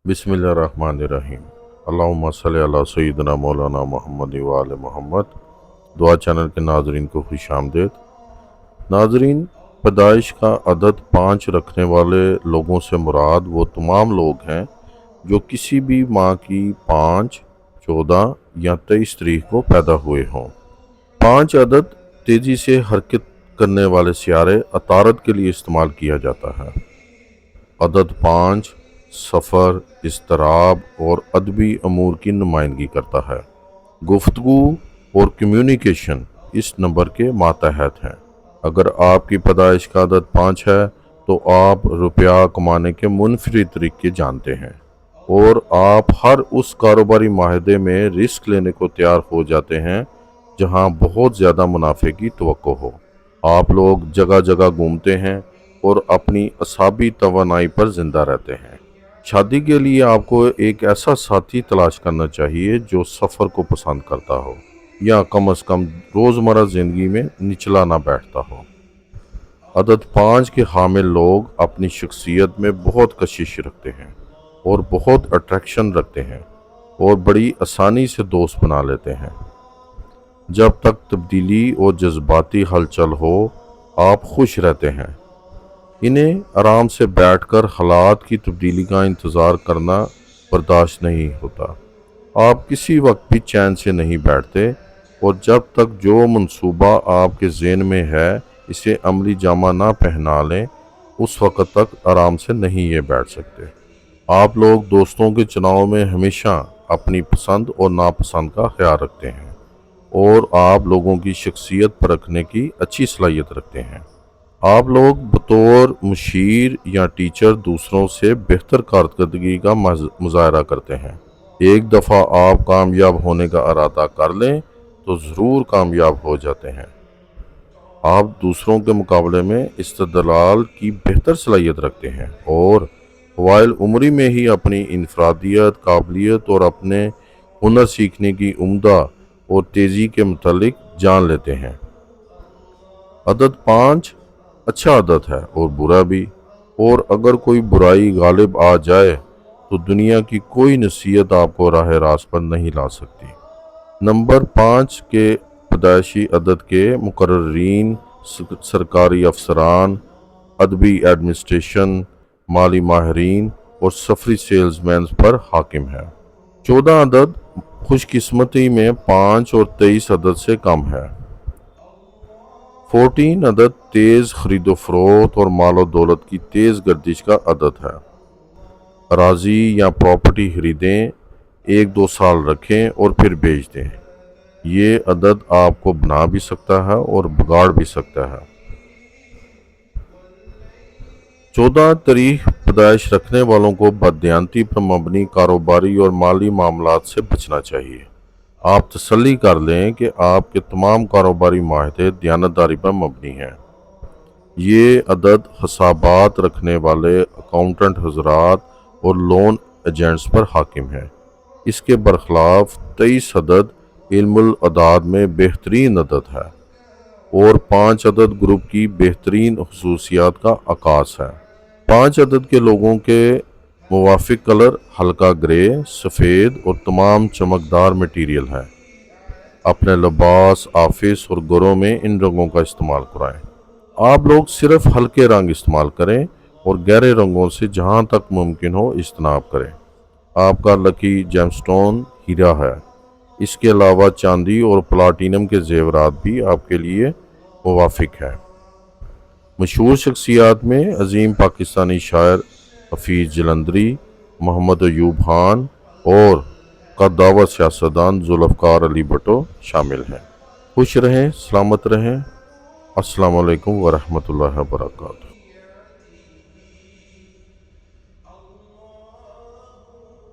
बिस्मिल्लाहिर्रहमानिर्रहीम। अल्लाहुम्मा सल्ली अला सय्यिदना मौलाना मोहम्मद व आले मोहम्मद। दुआ चैनल के नाजरीन को खुश आमदीद। नाजरीन, पैदाइश का अदद 5 रखने वाले लोगों से मुराद वो तमाम लोग हैं जो किसी भी माह की 5, 14 या 23 तारीख को पैदा हुए हों। 5 अदद तेज़ी से हरकत करने वाले सियारे अतारद के लिए इस्तेमाल किया जाता है। अदद 5 सफ़र, इस्तराब और अदबी अमूर की नुमाइंदगी करता है। गुफ्तगू और कम्युनिकेशन इस नंबर के मातहत हैं। अगर आपकी पैदाइश का अदद 5 है तो आप रुपया कमाने के मुनफरिद तरीके जानते हैं और आप हर उस कारोबारी माहदे में रिस्क लेने को तैयार हो जाते हैं जहां बहुत ज़्यादा मुनाफे की तवक्को हो। आप लोग जगह जगह घूमते हैं और अपनी असाबी तवानाई पर ज़िंदा रहते हैं। शादी के लिए आपको एक ऐसा साथी तलाश करना चाहिए जो सफ़र को पसंद करता हो या कम अज़ कम रोज़मर्रा ज़िंदगी में निचला ना बैठता हो। अदद 5 के हामिल लोग अपनी शख्सियत में बहुत कशिश रखते हैं और बहुत अट्रैक्शन रखते हैं और बड़ी आसानी से दोस्त बना लेते हैं। जब तक तब्दीली और जज्बाती हलचल हो, आप खुश रहते हैं। इन्हें आराम से बैठकर हालात की तब्दीली का इंतज़ार करना बर्दाश्त नहीं होता। आप किसी वक्त भी चैन से नहीं बैठते और जब तक जो मंसूबा आपके ज़हन में है इसे अमली जामा ना पहना लें, उस वक़्त तक आराम से नहीं ये बैठ सकते। आप लोग दोस्तों के चुनाव में हमेशा अपनी पसंद और नापसंद का ख्याल रखते हैं और आप लोगों की शख्सियत परखने की अच्छी सलाहियत रखते हैं। आप लोग बतौर मुशीर या टीचर दूसरों से बेहतर कारकर्दगी का मुजाहरा करते हैं। एक दफ़ा आप कामयाब होने का इरादा कर लें तो ज़रूर कामयाब हो जाते हैं। आप दूसरों के मुकाबले में इस्तदलाल की बेहतर सलाहियत रखते हैं और वाइल उम्री में ही अपनी इनफरादियत, काबिलियत और अपने हुनर सीखने की उम्दा और तेज़ी के मुतालिक जान लेते हैं। अदद 5 अच्छा आदत है और बुरा भी, और अगर कोई बुराई गालिब आ जाए तो दुनिया की कोई नसीहत आपको राह रास्त पर नहीं ला सकती। नंबर 5 के पैदाइशी अदद के मुकर्रीन, सरकारी अफसरान, अदबी एडमिनिस्ट्रेशन, माली माहिरीन और सफरी सेल्समैन पर हाकिम है। 14 अदद खुशकिस्मती में 5 और 23 अदद से कम है। 14 अदद तेज़ खरीदो फरोख्त और मालो दौलत की तेज़ गर्दिश का अदद है। अराजी या प्रॉपर्टी खरीदें, 1-2 साल रखें और फिर बेच दें। ये अदद आपको बना भी सकता है और बिगाड़ भी सकता है। 14 तारीख पैदाइश रखने वालों को बददियानती पर मबनी कारोबारी और माली मामलात से बचना चाहिए। आप तसल्ली कर लें कि आपके तमाम कारोबारी माहदे दयानतदारी पर मबनी हैं। ये अदद हसाबात रखने वाले अकाउंटेंट हजरात और लोन एजेंट्स पर हाकिम है। इसके बरखिलाफ 23 अदद इल्मुल अदाद में बेहतरीन अदद है और 5 अदद ग्रुप की बेहतरीन खसूसियात का आकाश है। 5 अदद के लोगों के मुवाफिक कलर हल्का ग्रे, सफ़ेद और तमाम चमकदार मटीरियल है। अपने लिबास, ऑफिस और घरों में इन रंगों का इस्तेमाल कराएं। आप लोग सिर्फ हल्के रंग इस्तेमाल करें और गहरे रंगों से जहां तक मुमकिन हो इज्तनाब करें। आपका लकी जेमस्टोन हीरा है। इसके अलावा चांदी और प्लाटिनम के जेवरात भी आपके लिए मुवाफिक है। मशहूर शख्सियात में अजीम पाकिस्तानी शायर हफीज़ जलंधरी, मोहम्मद अयूब खान और कद्दावर सियासतदान जुल्फ़कार अली भुट्टो शामिल हैं। खुश रहें, सलामत रहें। अस्सलामु अलैकुम व रहमतुल्लाहि व बरकातुहू।